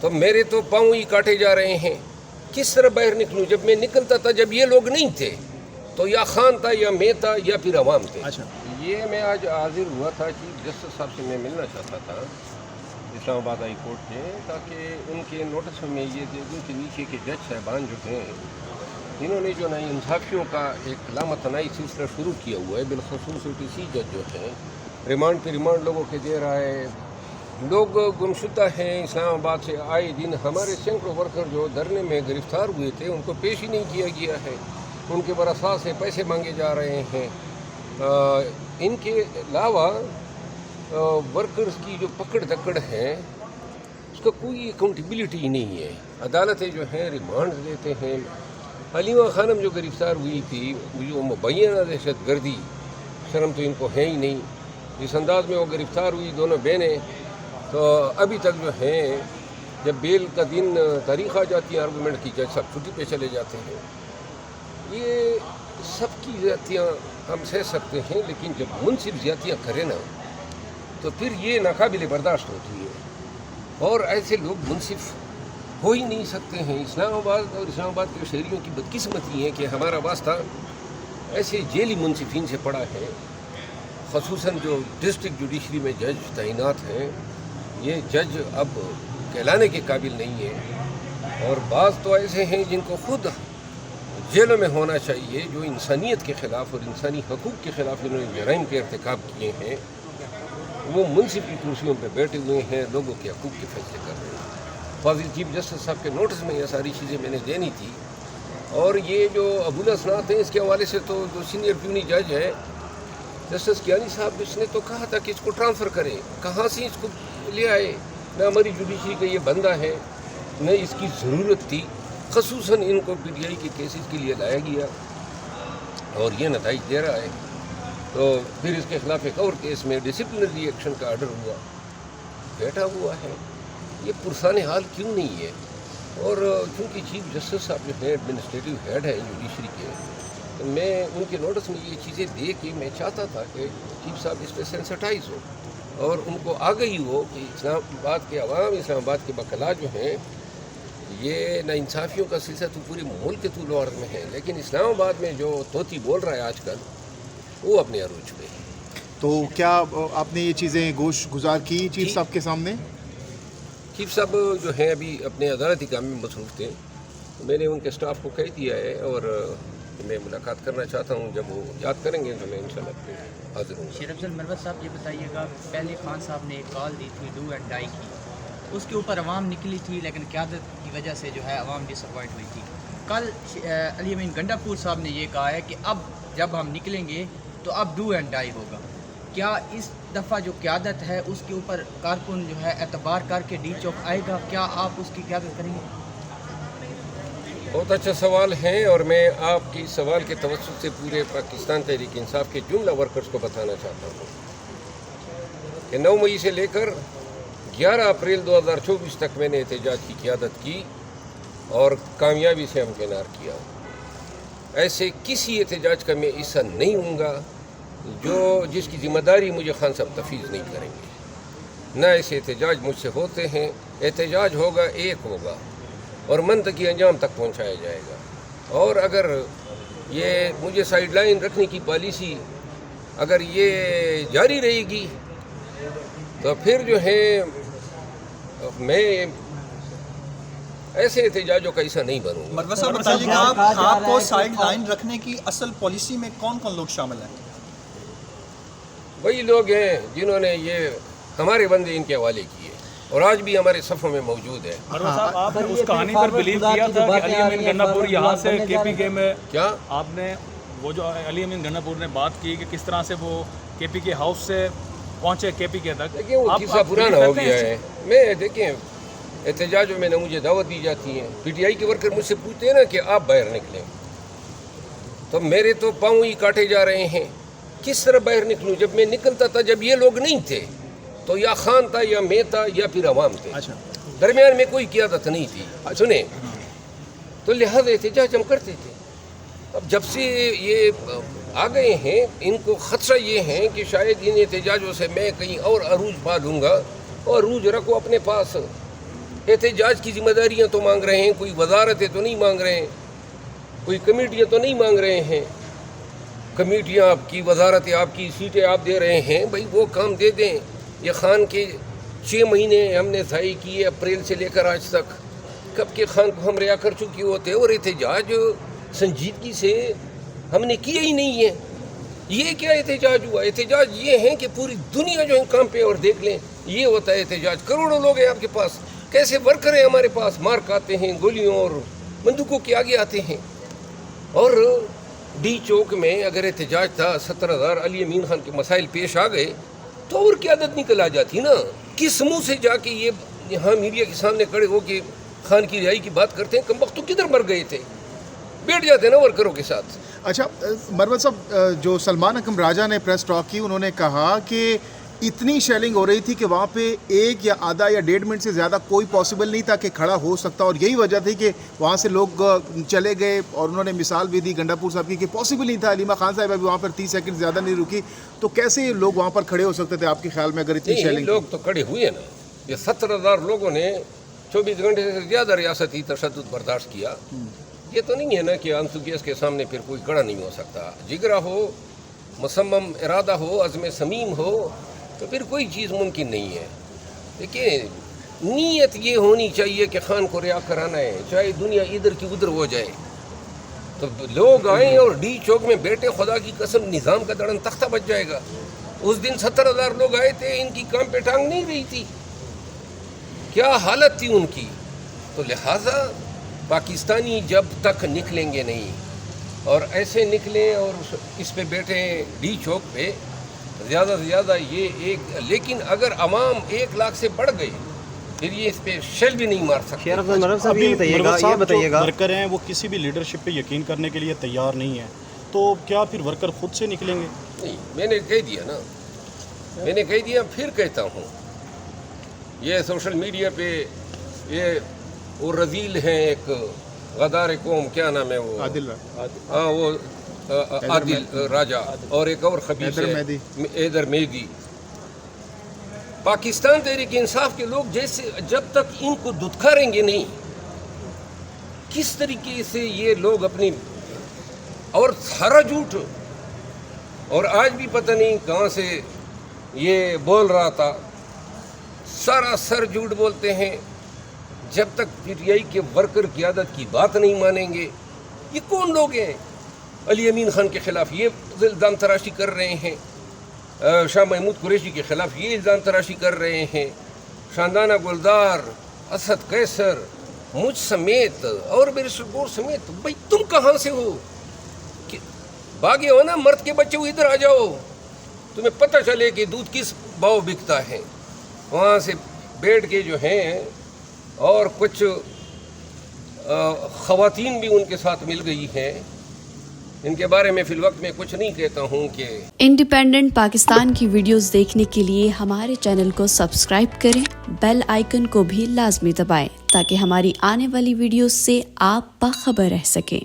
تو میرے تو پاؤں ہی کاٹے جا رہے ہیں. کس طرح باہر نکلوں؟ جب میں نکلتا تھا جب یہ لوگ نہیں تھے تو یا خان تھا یا میں تھا یا پھر عوام تھے. یہ میں آج حاضر ہوا تھا چیف جسٹس صاحب سے میں ملنا چاہتا تھا اسلام آباد ہائی کورٹ میں، تاکہ ان کے نوٹس میں یہ دے دوں کہ نیچے کے جج صاحبان جو ہیں انہوں نے جو نئی انصافیوں کا ایک لامتناہی سلسلہ شروع کیا ہوا ہے. بالخصوص OTC جج جو ہیں ریمانڈ پہ ریمانڈ لوگوں کے دے رہا ہے. لوگ گمشدہ ہیں اسلام آباد سے. آئے دن ہمارے سینکڑوں ورکر جو دھرنے میں گرفتار ہوئے تھے ان کو پیش ہی نہیں کیا گیا ہے. ان کے برسا سے پیسے مانگے جا رہے ہیں. ان کے علاوہ ورکرز کی جو پکڑ دکڑ ہے اس کا کوئی اکاؤنٹیبلٹی ہی نہیں ہے. عدالتیں جو ہیں ریمانڈ دیتے ہیں. حلیمہ خانم جو گرفتار ہوئی تھی جو مبینہ دہشت گردی، شرم تو ان کو ہے ہی نہیں. جس انداز میں وہ گرفتار ہوئی دونوں بہنیں، تو ابھی تک جو ہیں جب بیل کا دن تاریخ آ جاتی ہے آرگومنٹ کی جج صاحب چھٹی پہ چلے جاتے ہیں. یہ سب کی زیادتیاں ہم سہ سکتے ہیں، لیکن جب منصف زیادتیاں کرے نا تو پھر یہ ناقابل برداشت ہوتی ہے. اور ایسے لوگ منصف ہو ہی نہیں سکتے ہیں. اسلام آباد اور اسلام آباد کے شہریوں کی بدقسمتی ہے کہ ہمارا واسطہ ایسے جیلی منصفین سے پڑا ہے. خصوصاً جو ڈسٹرکٹ جوڈیشری میں جج تعینات ہیں یہ جج اب کہلانے کے قابل نہیں ہے. اور بعض تو ایسے ہیں جن کو خود جیلوں میں ہونا چاہیے، جو انسانیت کے خلاف اور انسانی حقوق کے خلاف انہوں نے جرائم کے ارتکاب کیے ہیں. وہ منصف کی کرسیوں پہ بیٹھے ہوئے ہیں، لوگوں کے حقوق کے فیصلے کر رہے ہیں. فاضل چیف جسٹس صاحب کے نوٹس میں یہ ساری چیزیں میں نے دینی تھی. اور یہ جو ابوالاسناد ہیں اس کے حوالے سے تو جو سینئر پیونی جج ہے جسٹس کیانی صاحب، اس نے تو کہا تھا کہ اس کو ٹرانسفر کرے. کہاں سے اس کو لے آئے؟ نہ ہماری جوڈیشری کا یہ بندہ ہے نہ اس کی ضرورت تھی. خصوصاً ان کو PTI کے کیسز کے لیے لایا گیا اور یہ نتائج دے رہا ہے. تو پھر اس کے خلاف ایک اور کیس میں ڈسپلنری ایکشن کا آرڈر ہوا، بیٹھا ہوا ہے. یہ پرسان حال کیوں نہیں ہے؟ اور چونکہ چیف جسٹس صاحب جو ہے ایڈمنسٹریٹو ہیڈ ہے جوڈیشری کے، تو میں ان کے نوٹس میں یہ چیزیں دے کے میں چاہتا تھا کہ چیف صاحب اس پہ سینسٹائز ہو اور ان کو آگہی ہو کہ اسلام آباد کے عوام، اسلام آباد کے وکلاء جو ہیں، یہ ناانصافیوں کا سلسلہ تو پورے ملک کے طول و عرض میں ہے، لیکن اسلام آباد میں جو طوطی بول رہا ہے آج کل وہ اپنے عروج پہ ہے. تو کیا آپ نے یہ چیزیں گوش گزار کی چیف صاحب کے سامنے؟ چیف صاحب جو ہیں ابھی اپنے عدالتی کام میں مصروف تھے. میں نے ان کے اسٹاف کو کہہ دیا ہے اور میں ملاقات کرنا چاہتا ہوں. جب وہ یاد کریں گے تو میں انشاءاللہ حاضر ہوں. شیر افضل مروت صاحب یہ بتائیے گا، پہلے خان صاحب نے ایک کال دی تھی ڈو اینڈ ڈائی کی، اس کے اوپر عوام نکلی تھی لیکن قیادت کی وجہ سے جو ہے عوام ڈس اپوائنٹ ہوئی تھی. کل علی امین گنڈا پور صاحب نے یہ کہا ہے کہ اب جب ہم نکلیں گے تو اب ڈو اینڈ ڈائی ہوگا. کیا اس دفعہ جو قیادت ہے اس کے اوپر کارکن جو ہے اعتبار کر کے ڈی چوک آئے گا؟ کیا آپ اس کی قیادت کریں گے؟ بہت اچھا سوال ہے، اور میں آپ کی اس سوال کے توسط سے پورے پاکستان تحریک انصاف کے جملہ ورکرز کو بتانا چاہتا ہوں کہ 9 مئی سے لے کر 11 اپریل 2024 تک میں نے احتجاج کی قیادت کی اور کامیابی سے ہمکنار کیا. ایسے کسی احتجاج کا میں حصہ نہیں ہوں گا جس کی ذمہ داری مجھے خان صاحب تفویض نہیں کریں گے. نہ ایسے احتجاج مجھ سے ہوتے ہیں. احتجاج ہوگا، ایک ہوگا اور منطقی انجام تک پہنچایا جائے گا. اور اگر یہ مجھے سائیڈ لائن رکھنے کی پالیسی اگر یہ جاری رہے گی تو پھر جو ہے میں ایسے احتجاجوں کا حصہ نہیں بنوں گا. مروت صاحب بتائیے گا، آپ کو سائیڈ لائن رکھنے کی اصل پالیسی میں کون کون لوگ شامل ہیں؟ وہی لوگ ہیں جنہوں نے یہ ہمارے بندے ان کے حوالے کیے اور آج بھی ہمارے صفوں میں موجود ہے. مروت صاحب، آپ نے اس کہانی پر بلیو کیا تھا کہ علی امین گنڈا پور یہاں سے KPK میں، کیا آپ نے وہ جو علی امین گنڈا پور نے بات کی کہ کس طرح سے وہ KPK ہاؤس سے پہنچے KPK تک؟ دیکھیں وہ قصہ پرانا ہو گیا ہے. میں دیکھیں احتجاجوں میں نہ مجھے دعوت دی جاتی ہے. PTI کے ورکر مجھ سے پوچھتے ہیں نا کہ آپ باہر نکلیں، تو میرے تو پاؤں ہی کاٹے جا رہے ہیں. کس طرح باہر نکلوں؟ جب میں نکلتا تھا جب یہ لوگ نہیں تھے تو یا خان تھا یا میں تھا یا پھر عوام تھے. درمیان میں کوئی قیادت نہیں تھی. سنیں، تو لہذا احتجاج ہم کرتے تھے. اب جب سے یہ آ گئے ہیں ان کو خدشہ یہ ہے کہ شاید ان احتجاجوں سے میں کہیں اور عروج پا لوں گا، اور عروج رکھو اپنے پاس. احتجاج کی ذمہ داریاں تو مانگ رہے ہیں, کوئی وزارتیں تو نہیں مانگ رہے ہیں, کوئی کمیٹیاں تو نہیں مانگ رہے ہیں. کمیٹیاں آپ کی, وزارتیں آپ کی, سیٹیں آپ دے رہے ہیں, بھائی وہ کام دے دیں. یہ خان کے 6 مہینے ہم نے ضائع کیے اپریل سے لے کر آج تک, کب کے خان کو ہم رہا کر چکے ہوتے, اور احتجاج سنجیدگی سے ہم نے کیا ہی نہیں ہے. یہ کیا احتجاج ہوا؟ احتجاج یہ ہے کہ پوری دنیا جو ہے کام پہ, اور دیکھ لیں یہ ہوتا ہے احتجاج. کروڑوں لوگ ہیں آپ کے پاس, کیسے ورکر ہیں ہمارے پاس, مار کھاتے ہیں, گولیوں اور بندوقوں کے آگے آتے ہیں. اور ڈی چوک میں اگر احتجاج تھا, 70,000 علی امین خان کے مسائل پیش آ گئے تو اور کی عادت نکل آ جاتی نا. کس منہ سے جا کے یہ یہاں میڈیا کے سامنے کھڑے ہو کے خان کی رہائی کی بات کرتے ہیں؟ کمبخت تو کدھر مر گئے تھے, بیٹھ جاتے ہیں نا ورکروں کے ساتھ. اچھا مروت صاحب, جو سلمان اکرم راجہ نے پریس ٹاک کی, انہوں نے کہا کہ اتنی شیلنگ ہو رہی تھی کہ وہاں پہ 1 یا آدھا یا 1.5 منٹ سے زیادہ کوئی پاسبل نہیں تھا کہ کھڑا ہو سکتا, اور یہی وجہ تھی کہ وہاں سے لوگ چلے گئے. اور انہوں نے مثال بھی دی گنڈا پور صاحب کی کہ پاسبل نہیں تھا. علیمہ خان صاحب ابھی وہاں پر 30 سیکنڈ زیادہ نہیں رکی, تو کیسے لوگ وہاں پر کھڑے ہو سکتے تھے آپ کے خیال میں اگر اتنی شیلنگ؟ لوگ تو کھڑے ہوئے نا. یہ 70,000 لوگوں نے 24 گھنٹے سے زیادہ ریاستی تشدد برداشت کیا. یہ تو نہیں ہے نا کہ آنسو گیس کے سامنے پھر کوئی کھڑا نہیں ہو سکتا. جگرا ہو, مصمم ارادہ ہو, عزم صمیم ہو, تو پھر کوئی چیز ممکن نہیں ہے. دیکھیے نیت یہ ہونی چاہیے کہ خان کو رہا کرانا ہے, چاہے دنیا ادھر کی ادھر ہو جائے. تو لوگ آئیں اور ڈی چوک میں بیٹھے, خدا کی قسم نظام کا دڑن تختہ بچ جائے گا. اس دن 70,000 لوگ آئے تھے, ان کی کام پہ ٹانگ نہیں رہی تھی, کیا حالت تھی ان کی. تو لہٰذا پاکستانی جب تک نکلیں گے نہیں, اور ایسے نکلیں اور اس پہ بیٹھے ڈی چوک پہ, زیادہ سے زیادہ یہ ایک, لیکن اگر عوام 1 لاکھ سے بڑھ گئی پھر یہ اس پہ شیل بھی نہیں مار سکتے. یہ بتائیے گا ورکر ہیں وہ کسی بھی لیڈرشپ پہ یقین کرنے کے لیے تیار نہیں ہے, تو کیا پھر ورکر خود سے نکلیں گے؟ نہیں, میں نے کہہ دیا نا, میں نے کہہ دیا, پھر کہتا ہوں. یہ سوشل میڈیا پہ یہ وہ رذیل ہیں, ایک غدار قوم, کیا نام ہے وہ, ہاں وہ عادل راجہ, اور ایک اور خبیث ہے حیدر مہدی. پاکستان تحریک انصاف کے لوگ جیسے جب تک ان کو دھتکاریں گے نہیں, کس طریقے سے یہ لوگ اپنی, اور سارا جھوٹ, اور آج بھی پتہ نہیں کہاں سے یہ بول رہا تھا, سارا سر جھوٹ بولتے ہیں. جب تک پی ٹی آئی کے ورکر قیادت کی بات نہیں مانیں گے. یہ کون لوگ ہیں؟ علی امین خان کے خلاف یہ الزام تراشی کر رہے ہیں, شاہ محمود قریشی کے خلاف یہ الزام تراشی کر رہے ہیں, شاندانہ گلدار, اسد قیصر, مجھ سمیت اور بیرسٹر گور سمیت. بھائی تم کہاں سے ہو؟ بھاگے ہو نا, مرد کے بچے ہو, ادھر آ جاؤ, تمہیں پتہ چلے کہ دودھ کس بھاؤ بکتا ہے. وہاں سے بیٹھ کے جو ہیں, اور کچھ خواتین بھی ان کے ساتھ مل گئی ہیں, ان کے بارے میں فی الوقت میں کچھ نہیں کہتا ہوں. کہ انڈیپینڈنٹ پاکستان کی ویڈیوز دیکھنے کے لیے ہمارے چینل کو سبسکرائب کریں, بیل آئیکن کو بھی لازمی دبائیں تاکہ ہماری آنے والی ویڈیوز سے آپ باخبر رہ سکیں.